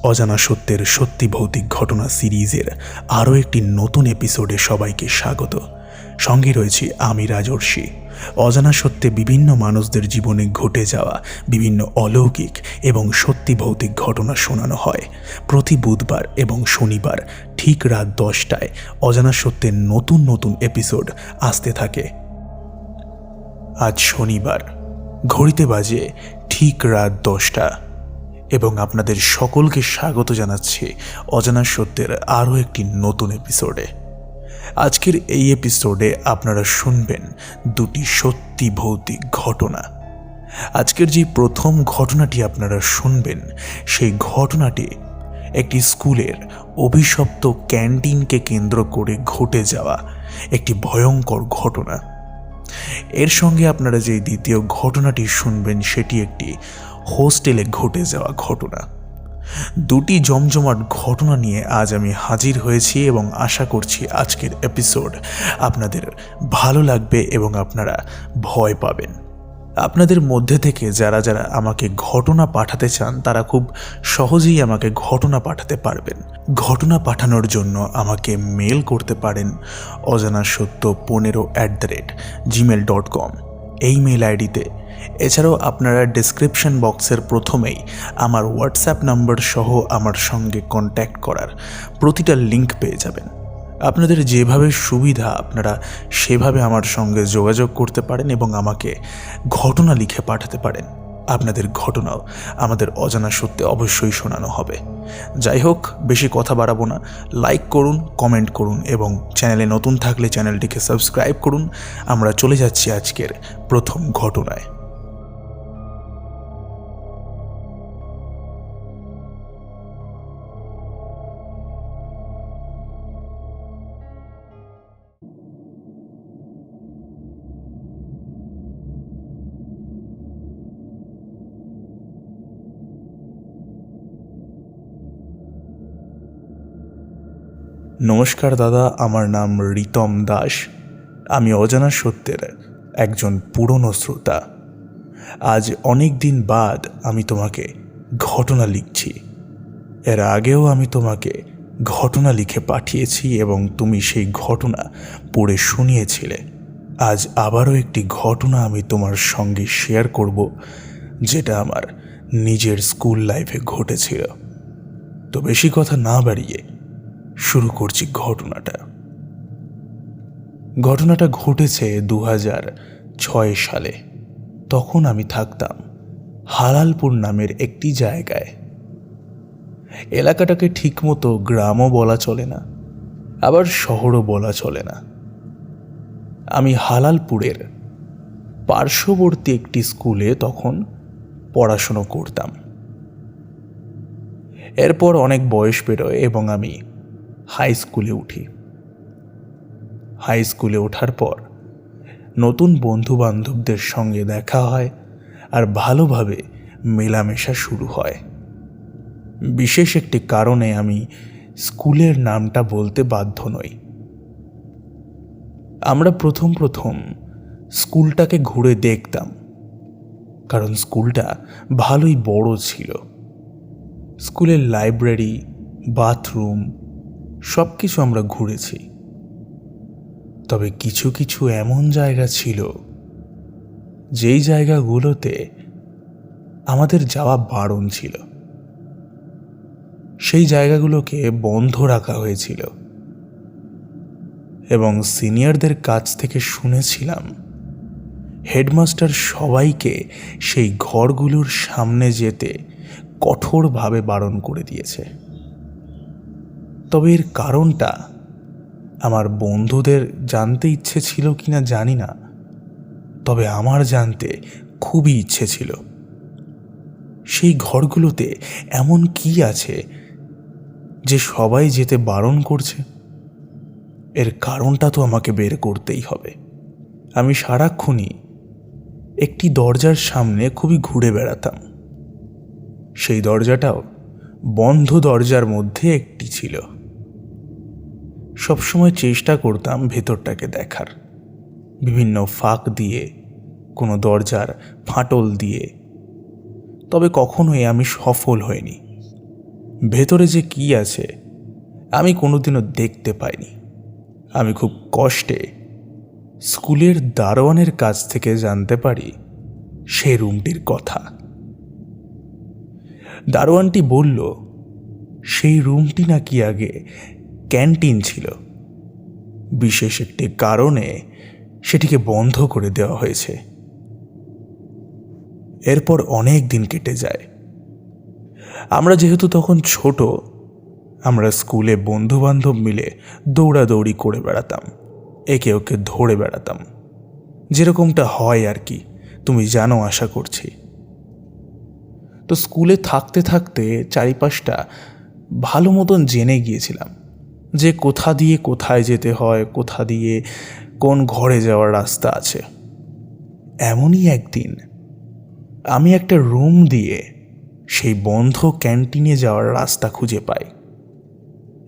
অজানা সত্যের সত্যি ভৌতিক ঘটনা সিরিজের আরও একটি নতুন এপিসোডে সবাইকে স্বাগত। সঙ্গে রয়েছি আমি রাজর্ষি। অজানা সত্যে বিভিন্ন মানুষদের জীবনে ঘটে যাওয়া বিভিন্ন অলৌকিক এবং সত্যি ভৌতিক ঘটনা শোনানো হয়। প্রতি বুধবার এবং শনিবার ঠিক রাত 10টায় অজানা সত্যের নতুন নতুন এপিসোড আসতে থাকে। আজ শনিবার, ঘড়িতে বাজে ঠিক রাত 10টা এবং আপনাদের সকলকে স্বাগত জানাচ্ছি অজানা সত্যের আরও একটি নতুন এপিসোডে। আজকের এই এপিসোডে আপনারা শুনবেন দুটি সত্যি ভৌতিক ঘটনা। আজকের যে প্রথম ঘটনাটি আপনারা শুনবেন সেই ঘটনাটি একটি স্কুলের অভিশপ্ত ক্যান্টিনকে কেন্দ্র করে ঘটে যাওয়া একটি ভয়ঙ্কর ঘটনা। এর সঙ্গে আপনারা যে দ্বিতীয় ঘটনাটি শুনবেন সেটি একটি হোস্টেলে ঘটে যাওয়া ঘটনা। দুটি জমজমাট ঘটনা নিয়ে আজ আমি হাজির হয়েছি এবং আশা করছি আজকের এপিসোড আপনাদের ভালো লাগবে এবং আপনারা ভয় পাবেন। আপনাদের মধ্যে থেকে যারা যারা আমাকে ঘটনা পাঠাতে চান তারা খুব সহজেই আমাকে ঘটনা পাঠাতে পারবেন। ঘটনা পাঠানোর জন্য আমাকে মেল করতে পারেন অজানাসত্য15@gmail.com এই মেল আইডিতে। এছাড়াও আপনারা ডেসক্রিপশন বক্সের প্রথমেই আমার হোয়াটসঅ্যাপ নাম্বার সহ আমার সঙ্গে কন্ট্যাক্ট করার প্রতিটা লিঙ্ক পেয়ে যাবেন। আপনাদের যেভাবে সুবিধা আপনারা সেভাবে আমার সঙ্গে যোগাযোগ করতে পারেন এবং আমাকে ঘটনা লিখে পাঠাতে পারেন। আপনাদের ঘটনাও আমাদের অজানা সত্যে অবশ্যই শোনানো হবে। যাই হোক, বেশি কথা বাড়াবো না। লাইক করুন, কমেন্ট করুন এবং চ্যানেলে নতুন থাকলে চ্যানেলটিকে সাবস্ক্রাইব করুন। আমরা চলে যাচ্ছি আজকের প্রথম ঘটনায়। নমস্কার দাদা, আমার নাম রিতম দাস। আমি অজানা সত্যের একজন পুরনো শ্রোতা। আজ অনেক দিন বাদ আমি তোমাকে ঘটনা লিখছি। এর আগেও আমি তোমাকে ঘটনা লিখে পাঠিয়েছি এবং তুমি সেই ঘটনা পড়ে শুনিয়েছিলে। আজ আবারও একটি ঘটনা আমি তোমার সঙ্গে শেয়ার করব, যেটা আমার নিজের স্কুল লাইফে ঘটেছিল। তো বেশি কথা না বাড়িয়ে শুরু করছি ঘটনাটা। ঘটনাটা ঘটেছে 2006 সালে। তখন আমি থাকতাম হালালপুর নামের একটি জায়গায়। এলাকাটাকে ঠিকমতো গ্রামও বলা চলে না, আবার শহরও বলা চলে না। আমি হালালপুরের পার্শ্ববর্তী একটি স্কুলে তখন পড়াশুনো করতাম। এরপর অনেক বয়স পেরোয় এবং আমি হাই স্কুলে উঠি। হাই স্কুলে ওঠার পর নতুন বন্ধু বান্ধবদের সঙ্গে দেখা হয় আর ভালোভাবে মেলামেশা শুরু হয়। বিশেষ একটি কারণে আমি স্কুলের নামটা বলতে বাধ্য নই। আমরা প্রথম স্কুলটাকে ঘুরে দেখতাম, কারণ স্কুলটা ভালোই বড় ছিল। স্কুলের লাইব্রেরি, বাথরুম সব কিছু আমরা ঘুরেছি। তবে কিছু কিছু এমন জায়গা ছিল যেই জায়গাগুলোতে আমাদের যাওয়া বারণ ছিল। সেই জায়গাগুলোকে বন্ধ রাখা হয়েছিল এবং সিনিয়রদের কাছ থেকে শুনেছিলাম হেডমাস্টার সবাইকে সেই ঘরগুলোর সামনে যেতে কঠোরভাবে বারণ করে দিয়েছে। তবে এর কারণটা আমার বন্ধুদের জানতে ইচ্ছে ছিল কিনা জানি না, তবে আমার জানতে খুবই ইচ্ছে ছিল সেই ঘরগুলোতে এমন কি আছে যে সবাই যেতে বারণ করছে। এর কারণটা তো আমাকে বের করতেই হবে। আমি সারাক্ষণই একটি দরজার সামনে খুবই ঘুরে বেড়াতাম। সেই দরজাটাও বন্ধ দরজার মধ্যে একটি ছিল। সবসময় চেষ্টা করতাম ভেতরটাকে দেখার, বিভিন্ন ফাঁক দিয়ে, কোনো দরজার ফাটল দিয়ে। তবে কখনোই আমি সফল হইনি। ভেতরে যে কি আছে আমি কোনোদিনও দেখতে পাইনি। আমি খুব কষ্টে স্কুলের দারোয়ানের কাছ থেকে জানতে পারি সেই রুমটির কথা। দারোয়ানটি বলল সেই রুমটি নাকি আগে ক্যান্টিন ছিল, বিশেষ একটি কারণে সেটিকে বন্ধ করে দেওয়া হয়েছে। এরপর অনেক দিন কেটে যায়। আমরা যেহেতু তখন ছোট, আমরা স্কুলে বন্ধুবান্ধব মিলে দৌড়াদৌড়ি করে বেড়াতাম, একে ওকে ধরে বেড়াতাম, যেরকমটা হয় আর কি, তুমি জানো আশা করছি। তো স্কুলে থাকতে থাকতে চারিপাশটা ভালো মতন জেনে গিয়েছিলাম যে কোথা দিয়ে কোথায় যেতে হয়, কোথা দিয়ে কোন ঘরে যাওয়ার রাস্তা আছে। এমনই একদিন আমি একটা রুম দিয়ে সেই বন্ধ ক্যান্টিনে যাওয়ার রাস্তা খুঁজে পাই।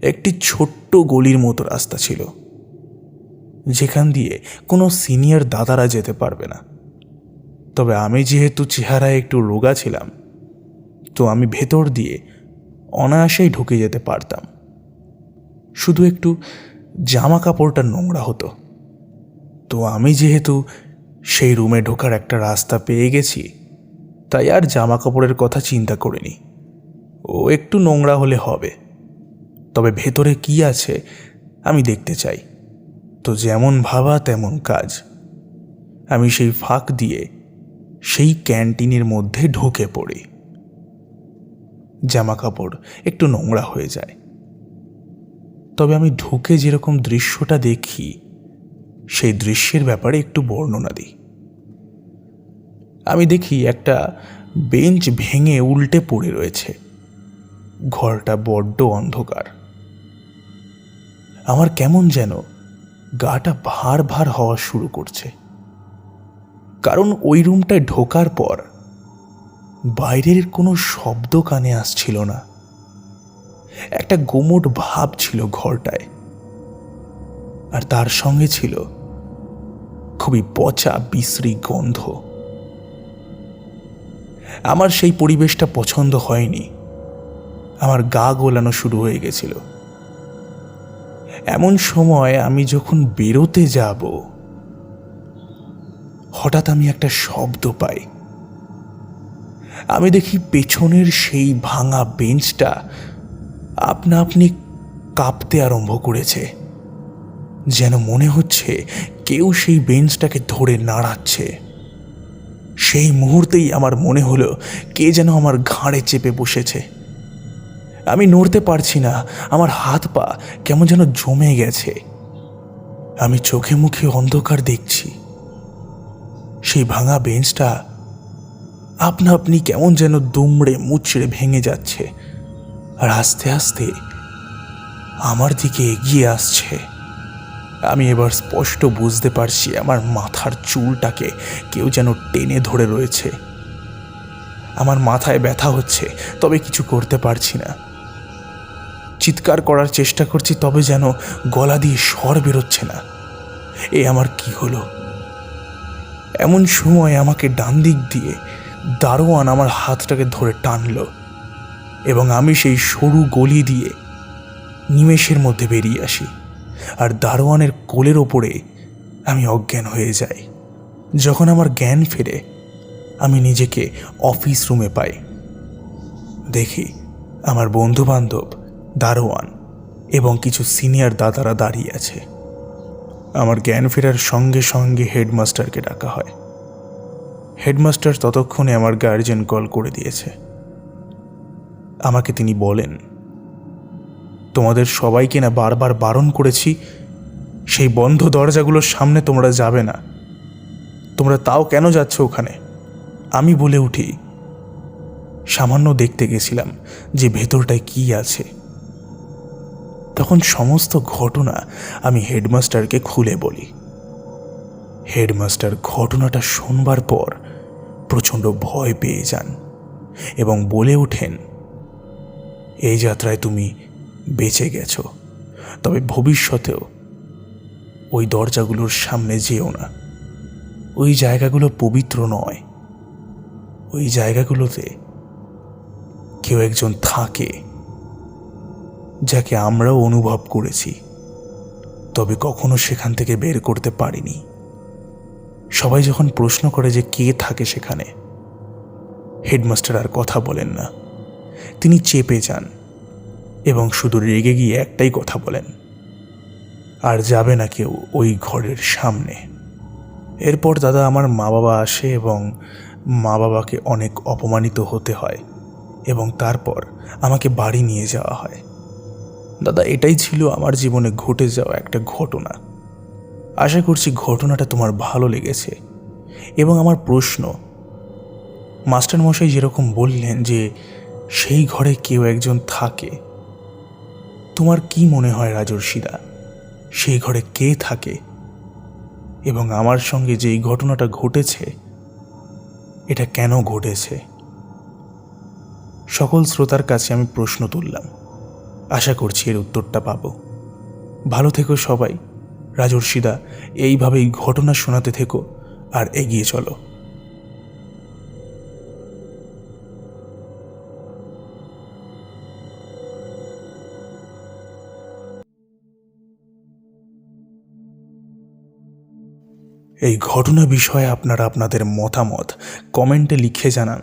একটি ছোট্ট গলির মতো রাস্তা ছিল, যেখান দিয়ে কোনো সিনিয়র দাদারা যেতে পারবে না। তবে আমি যেহেতু চেহারায় একটু রোগা ছিলাম, তো আমি ভেতর দিয়ে অনায়াসেই ঢুকে যেতে পারতাম। শুধু একটু জামা কাপড়টা নোংরা হতো। তো আমি যেহেতু সেই রুমে ঢোকার একটা রাস্তা পেয়ে গেছি, তাই আর জামা কাপড়ের কথা চিন্তা করিনি। ও একটু নোংরা হলে হবে, তবে ভেতরে কি আছে আমি দেখতে চাই। তো যেমন ভাবা তেমন কাজ। আমি সেই ফাঁক দিয়ে সেই ক্যান্টিনের মধ্যে ঢুকে পড়ি। জামা কাপড় একটু নোংরা হয়ে যায়, তবে আমি ঢুকে যেরকম দৃশ্যটা দেখি সেই দৃশ্যের ব্যাপারে একটু বর্ণনা দিই। আমি দেখি একটা বেঞ্চ ভেঙে উল্টে পড়ে রয়েছে। ঘরটা বড্ড অন্ধকার। আমার কেমন যেন গাটা ভার ভার হওয়া শুরু করছে, কারণ ওই রুমটায় ঢোকার পর বাইরের কোনো শব্দ কানে আসছিল না। একটা গুমোট ভাব ছিল ঘরটায়, আর তার সঙ্গে ছিল খুবই পচা বিশ্রী গন্ধ। আমার সেই পরিবেশটা পছন্দ হয়নি। আমার গা গোলানো শুরু হয়ে গেছিল। এমন সময় আমি যখন বেরোতে যাব, হঠাৎ আমি একটা শব্দ পাই। আমি দেখি পেছনের সেই ভাঙা বেঞ্চটা আপনা আপনি কাঁপতে আরম্ভ করেছে, যেন মনে হচ্ছে কেউ সেই বেঞ্চটাকে ধরে নাড়াচ্ছে। সেই মুহূর্তেই আমার মনে হলো কে যেন আমার ঘাড়ে চেপে বসেছে। আমি নড়তে পারছি না, আমার হাত পা কেমন যেন জমে গেছে। আমি চোখে মুখে অন্ধকার দেখছি। সেই ভাঙা বেঞ্চটা আপনা আপনি কেমন যেন দুমড়ে মুচড়ে ভেঙে যাচ্ছে, আর আস্তে আস্তে আমার দিকে এগিয়ে আসছে। আমি এবার স্পষ্ট বুঝতে পারছি আমার মাথার চুলটাকে কেউ যেন টেনে ধরে রয়েছে। আমার মাথায় ব্যথা হচ্ছে, তবে কিছু করতে পারছি না। চিৎকার করার চেষ্টা করছি, তবে যেন গলা দিয়ে স্বর বেরোচ্ছে না। এ আমার কি হলো? এমন সময় আমাকে ডান দিক দিয়ে দারোয়ান আমার হাতটাকে ধরে টানল, এবং আমি সেই সরু গলি দিয়ে নিমেষের মধ্যে বেরিয়ে আসি। আর দারোয়ানের কোলের ওপরে আমি অজ্ঞান হয়ে যাই। যখন আমার জ্ঞান ফেরে, আমি নিজেকে অফিস রুমে পাই। দেখি আমার বন্ধুবান্ধব, দারোয়ান এবং কিছু সিনিয়র দাদারা দাঁড়িয়ে আছে। আমার জ্ঞান ফেরার সঙ্গে সঙ্গে হেডমাস্টারকে ডাকা হয়। হেডমাস্টার ততক্ষণে আমার গার্জিয়ান কল করে দিয়েছে। আমাকে তিনি বলেন, তোমাদের সবাইকে না বারবার বারণ করেছি সেই বন্ধ দরজাগুলোর সামনে তোমরা যাবে না, তোমরা তাও কেন যাচ্ছ ওখানে? আমি বলে উঠি, সামান্য দেখতে গেছিলাম যে ভেতরটায় কি আছে। তখন সমস্ত ঘটনা আমি হেডমাস্টারকে খুলে বলি। হেডমাস্টার ঘটনাটা শুনবার পর প্রচণ্ড ভয় পেয়ে যান এবং বলে ওঠেন, এই যাত্রায় তুমি বেঁচে গেছো, তবে ভবিষ্যতেও ওই দরজাগুলোর সামনে যেও না। ওই জায়গাগুলো পবিত্র নয়। ওই জায়গাগুলোতে কেউ একজন থাকে যাকে আমরাও অনুভব করেছি, তবে কখনো সেখান থেকে বের করতে পারিনি। সবাই যখন প্রশ্ন করে যে কে থাকে সেখানে, হেডমাস্টার আর কথা বলেন না। তিনি চেপে যান এবং শুধু রেগে গিয়ে একটাই কথা বলেন, আর যাবে না কেউ ওই ঘরের সামনে। এরপর দাদা আমার মা বাবা আসে এবং মা বাবাকে অনেক অপমানিত হতে হয় এবং তারপর আমাকে বাড়ি নিয়ে যাওয়া হয়। দাদা, এটাই ছিল আমার জীবনে ঘটে যাওয়া একটা ঘটনা। আশা করছি ঘটনাটা তোমার ভালো লেগেছে। এবং আমার প্রশ্ন, মাস্টারমশাই যেরকম বললেন যে সেই ঘরে কেউ একজন থাকে, তোমার কি মনে হয় রাজর্ষিদা, সেই ঘরে কে থাকে? এবং আমার সঙ্গে যে এই ঘটনাটা ঘটেছে, এটা কেন ঘটেছে? সকল শ্রোতার কাছে আমি প্রশ্ন তুললাম, আশা করছি এর উত্তরটা পাবো। ভালো থেকো সবাই। রাজর্ষিদা, এইভাবেই ঘটনা শোনাতে থেকো আর এগিয়ে চলো। এই ঘটনা বিষয়ে আপনারা আপনাদের মতামত কমেন্টে লিখে জানান।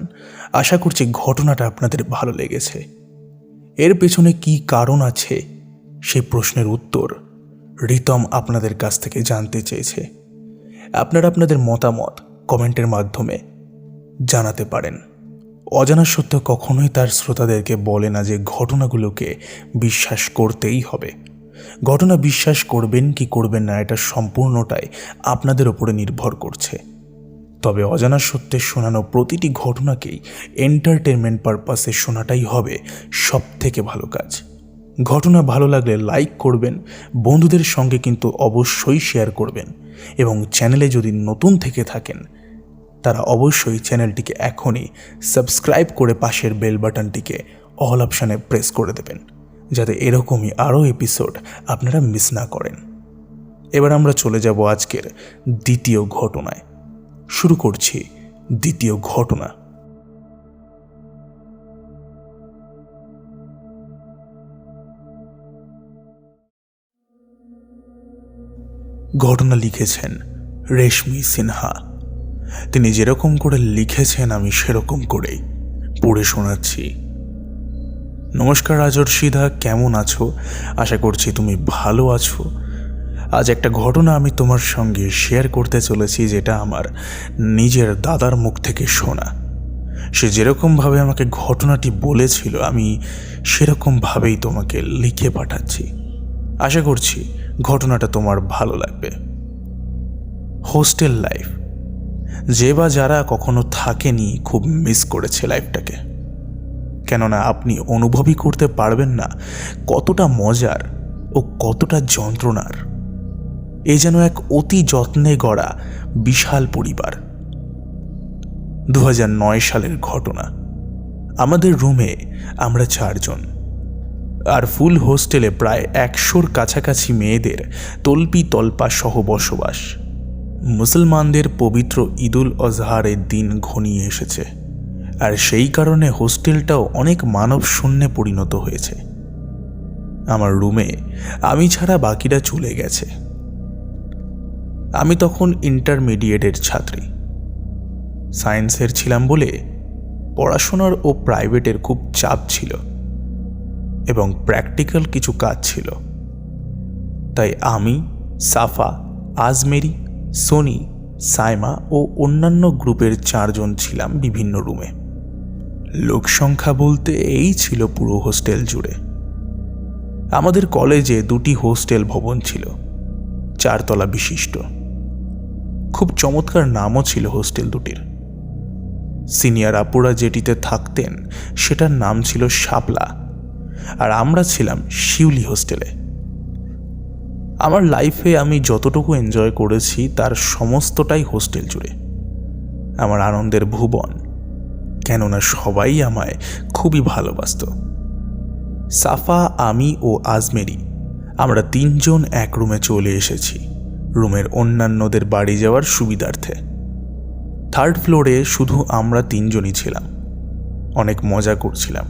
আশা করছি ঘটনাটা আপনাদের ভালো লেগেছে। এর পেছনে কি কারণ আছে সেই প্রশ্নের উত্তর রিতম আপনাদের কাছ থেকে জানতে চেয়েছে। আপনারা আপনাদের মতামত কমেন্টের মাধ্যমে জানাতে পারেন। অজানা সত্য কখনোই তার শ্রোতাদেরকে বলে না যে ঘটনাগুলোকে বিশ্বাস করতেই হবে। ঘটনা বিশ্বাস করবেন কি করবেন না, এটা সম্পূর্ণটাই আপনাদের উপরে নির্ভর করছে। তবে অজানা সত্যে শোনানো প্রতিটি ঘটনাকেই এন্টারটেনমেন্ট পারপাসে শোনাটাই হবে সব থেকে ভালো কাজ। ঘটনা ভালো লাগলে লাইক করবেন, বন্ধুদের সঙ্গে কিন্তু অবশ্যই শেয়ার করবেন এবং চ্যানেলে যদি নতুন থেকে থাকেন তারা অবশ্যই চ্যানেলটিকে এখনই সাবস্ক্রাইব করে পাশের বেল বাটনটিকে অল অপশানে প্রেস করে দেবেন, যাতে এরকমই আরও এপিসোড আপনারা মিস না করেন। এবার আমরা চলে যাব আজকের দ্বিতীয় ঘটনায়। শুরু করছি দ্বিতীয় ঘটনা। ঘটনা লিখেছেন রেশমি সিনহা। তিনি যেরকম করে লিখেছেন আমি সেরকম করেই পড়ে শোনাচ্ছি। নমস্কার রাজর্ষিদা, কেমন আছো? আশা করছি তুমি ভালো আছো। আজ একটা ঘটনা আমি তোমার সঙ্গে শেয়ার করতে চলেছি, যেটা আমার নিজের দাদার মুখ থেকে শোনা। সে যেরকমভাবে আমাকে ঘটনাটি বলেছিল আমি সেরকমভাবেই তোমাকে লিখে পাঠাচ্ছি। আশা করছি ঘটনাটা তোমার ভালো লাগবে। হোস্টেল লাইফ, যে বা যারা কখনো থাকেনি খুব মিস করেছে লাইফটাকে। কেননা আপনি অনুভবই করতে পারবেন না কতটা মজার ও কতটা যন্ত্রণার। এ যেন এক অতি যত্নে গড়া বিশাল পরিবার। 2009 সালের ঘটনা। আমাদের রুমে আমরা 4 জন, আর ফুল হোস্টেলে প্রায় 100-র কাছাকাছি মেয়েদের তল্পি তল্পা সহ বসবাস। মুসলমানদের পবিত্র ঈদুল আজহারের দিন ঘনিয়ে এসেছে, আর সেই কারণে হোস্টেলটাও অনেক মানব শূন্যে পরিণত হয়েছে। আমার রুমে আমি ছাড়া বাকিরা চলে গেছে। আমি তখন ইন্টারমিডিয়েটের ছাত্রী। সায়েন্সের ছিলাম বলে পড়াশোনার ও প্রাইভেটের খুব চাপ ছিল এবং প্র্যাকটিক্যাল কিছু কাজ ছিল। তাই আমি, সাফা, আজমেরি, সোনি, সাইমা ও অন্যান্য গ্রুপের 4 জন ছিলাম বিভিন্ন রুমে। লোক সংখ্যা বলতে এই ছিল পুরো হোস্টেল জুড়ে। আমাদের কলেজে 2টি হোস্টেল ভবন ছিল, 4 তলা বিশিষ্ট। খুব চমৎকার নামও ছিল হোস্টেল দুটির। সিনিয়র আপুরা যেটিতে থাকতেন সেটার নাম ছিল শাপলা, আর আমরা ছিলাম শিউলি হোস্টেলে। আমার লাইফে আমি যতটুকু এনজয় করেছি তার সমস্তটাই হোস্টেল জুড়ে। আমার আনন্দের ভুবন, কেননা সবাই আমায় খুবই ভালোবাসত। সাফা, আমি ও আজমেরি আমরা 3 জন এক রুমে চলে এসেছি রুমের অন্যান্যদের বাড়ি যাওয়ার সুবিধার্থে। 3rd ফ্লোরে শুধু আমরা 3 জনই ছিলাম। অনেক মজা করছিলাম।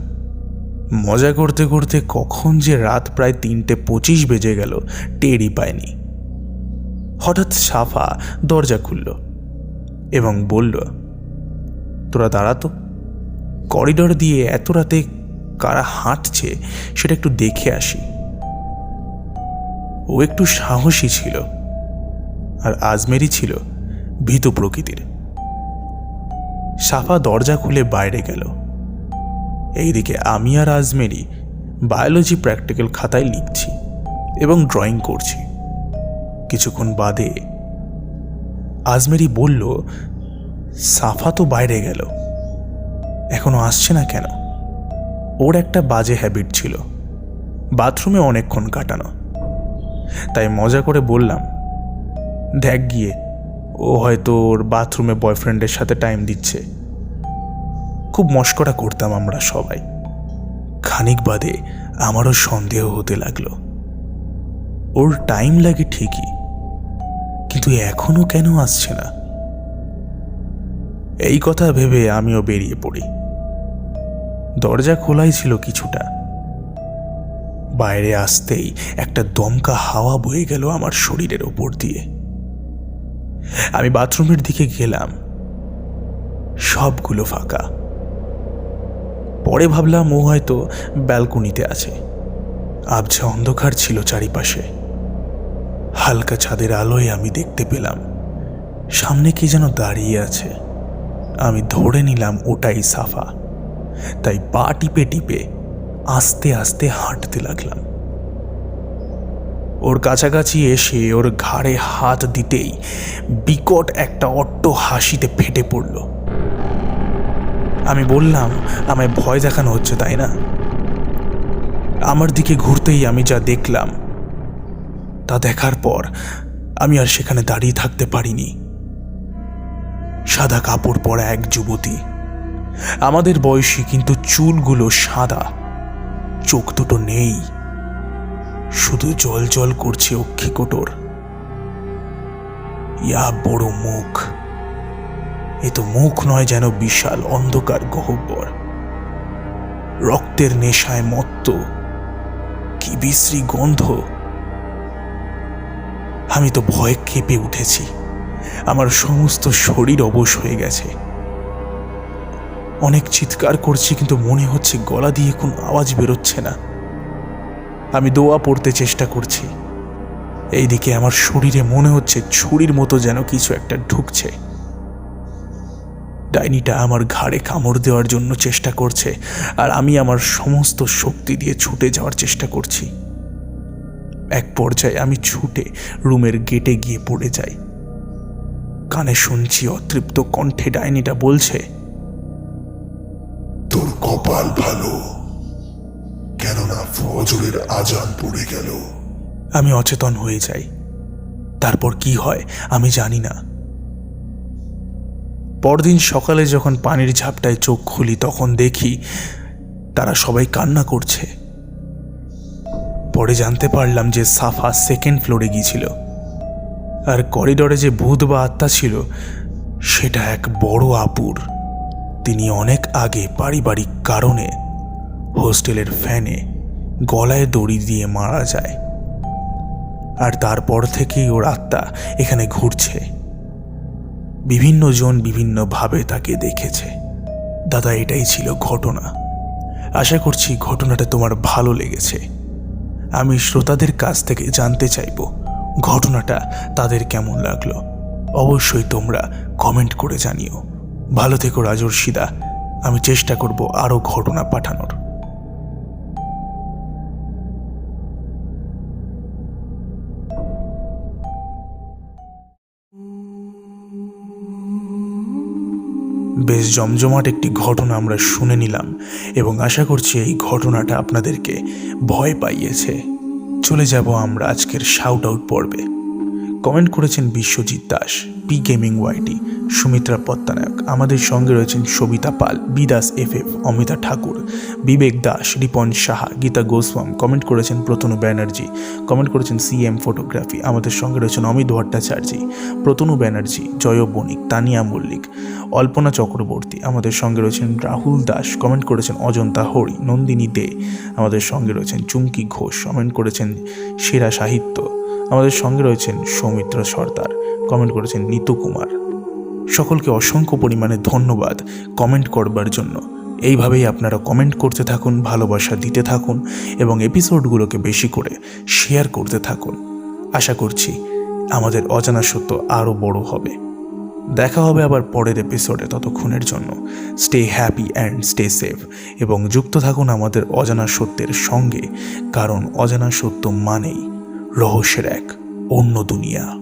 মজা করতে করতে কখন যে রাত প্রায় 3:25 বেজে গেল টেরই পায়নি। হঠাৎ সাফা দরজা খুলল এবং বলল, তোরা দাঁড়াতো, করিডর দিয়ে এত রাতে কারা হাঁটছে সেটা একটু দেখে আসি। ও একটু সাহসী ছিল, আর আজমেরি ছিল ভীতু প্রকৃতির। সাফা দরজা খুলে বাইরে গেল। এইদিকে আমি আর আজমেরি বায়োলজি প্র্যাকটিক্যাল খাতায় লিখছি এবং ড্রয়িং করছি। কিছুক্ষণ বাদে আজমেরি বলল, সাফা তো বাইরে গেল, এখনো আসছে না কেন? ওর একটা বাজে হ্যাবিট ছিল, বাথরুমে অনেকক্ষণ কাটানো। তাই মজা করে বললাম, দেখ গিয়ে, ও হয়তো ওর বাথরুমে বয়ফ্রেন্ডের সাথে টাইম দিচ্ছে। খুব মশকরা করতাম আমরা সবাই। খানিক বাদে আমারও সন্দেহ হতে লাগলো। ওর টাইম লাগে ঠিকই, কিন্তু এখনো কেন আসছে না? এই কথা ভেবে আমিও বেরিয়ে পড়ি। দরজা খোলাই ছিল কিছুটা। বাইরে আসতেই একটা দমকা হাওয়া বয়ে গেল আমার শরীরের ওপর দিয়ে। আমি বাথরুমের দিকে গেলাম, সবগুলো ফাঁকা। পরে ভাবলাম ও হয়তো ব্যালকনিতে আছে। আবছা অন্ধকার ছিল চারিপাশে। হালকা ছাদের আলোয় আমি দেখতে পেলাম সামনে কে যেন দাঁড়িয়ে আছে। আমি ধরে নিলাম ওটাই সাফা, তাই পা টিপে টিপে আস্তে আস্তে হাঁটতে লাগলাম। ওর কাছাকাছি এসে ওর ঘাড়ে হাত দিতেই বিকট একটা অট্ট হাসিতে ফেটে পড়ল। আমি বললাম, আমায় ভয় দেখানো হচ্ছে তাই না? আমার দিকে ঘুরতেই আমি যা দেখলাম তা দেখার পর আমি আর সেখানে দাঁড়িয়ে থাকতে পারিনি। সাদা কাপড় পরা এক যুবতী, আমাদের বয়সী, কিন্তু চুলগুলো সাদা, চোখ দুটো নেই, শুধু জল জল করছে অক্ষিকোটর। ইয়া বড় মুখ! এ তো মুখ নয়, যেন বিশাল অন্ধকার গহ্বর। রক্তের নেশায় মত্ত, কি বিশ্রী গন্ধ! আমি তো ভয়ে কেঁপে উঠেছি। আমার সমস্ত শরীর অবশ হয়ে গেছে। অনেক চিৎকার করছি, কিন্তু মনে হচ্ছে গলা দিয়ে কোনো আওয়াজ বেরোচ্ছে না। আমি দোয়া পড়তে চেষ্টা করছি। এইদিকে আমার শরীরে মনে হচ্ছে ছুরির মতো যেন কিছু একটা ঢুকছে। ডাইনিটা আমার ঘাড়ে কামড় দেওয়ার জন্য চেষ্টা করছে, আর আমি আমার সমস্ত শক্তি দিয়ে ছুটে যাওয়ার চেষ্টা করছি। এক পর্যায়ে আমি ছুটে রুমের গেটে গিয়ে পড়ে যাই। কানে শুনছি অতৃপ্ত কণ্ঠে ডাইনিটা বলছে, তোর কপাল ভালো, কেননা ফজরের আজান পড়ে গেল। আমি অচেতন হয়ে যাই। তারপর কি হয় আমি জানি না। পরদিন সকালে যখন পানির ঝাপটায় চোখ খুলি, তখন দেখি তারা সবাই কান্না করছে। পরে জানতে পারলাম যে সাফা সেকেন্ড ফ্লোরে গিয়েছিল, আর করিডরে যে ভূত বা আত্মা ছিল সেটা এক বড় আপুর। তিনি অনেক আগে পারিবারিক কারণে হোস্টেলের ফ্যানে গলায় দড়ি দিয়ে মারা যায়, আর তারপর থেকেই ওর আত্মা এখানে ঘুরছে। বিভিন্ন জন বিভিন্নভাবে তাকে দেখেছে। দাদা, এটাই ছিল ঘটনা। আশা করছি ঘটনাটা তোমার ভালো লেগেছে। আমি শ্রোতাদের কাছ থেকে জানতে চাইব ঘটনাটা তাদের কেমন লাগলো। অবশ্যই তোমরা কমেন্ট করে জানিও। ভালো থেকো রাজর্ষিদা। আমি চেষ্টা করব আরও ঘটনা পাঠানোর। বেশ জমজমাট একটি ঘটনা আমরা শুনে নিলাম, এবং আশা করছি এই ঘটনাটা আপনাদেরকে ভয় পাইয়েছে। চলে যাব আমরা আজকের শাউট আউট পর্বে। কমেন্ট করেছেন Biswajit Das, P gaming YT, Sumitra Pattanayak. আমাদের সঙ্গে রয়েছেন সবিতা পাল, বিদাস FF, অমিতা ঠাকুর, বিবেক দাস, রিপন সাহা, গীতা গোস্বাম। কমেন্ট করেছেন প্রতনু ব্যানার্জি, কমেন্ট করেছেন CM ফটোগ্রাফি। আমাদের সঙ্গে রয়েছেন অমিত ভট্টাচার্য, প্রতনু ব্যানার্জি, জয় বণিক, তানিয়া মল্লিক, অল্পনা চক্রবর্তী। আমাদের সঙ্গে রয়েছেন রাহুল দাস, কমেন্ট করেছেন অজন্তা হরি, নন্দিনী দে। আমাদের সঙ্গে রয়েছেন চুমকি ঘোষ, কমেন্ট করেছেন সেরা সাহিত্য। আমাদের সঙ্গে রয়েছেন সৌমিত্র সর্দার, কমেন্ট করেছেন নিতু কুমার। সকলকে অসংখ্য পরিমাণে ধন্যবাদ কমেন্ট করবার জন্য। এইভাবেই আপনারা কমেন্ট করতে থাকুন, ভালোবাসা দিতে থাকুন এবং এপিসোডগুলোকে বেশি করে শেয়ার করতে থাকুন। আশা করছি আমাদের অজানা সত্য আরও বড় হবে। দেখা হবে আবার পরের এপিসোডে। ততক্ষণের জন্য stay happy and stay safe এবং যুক্ত থাকুন আমাদের অজানা সত্যের সঙ্গে, কারণ অজানা সত্য মানেই রহস্যের এক অন্য দুনিয়া।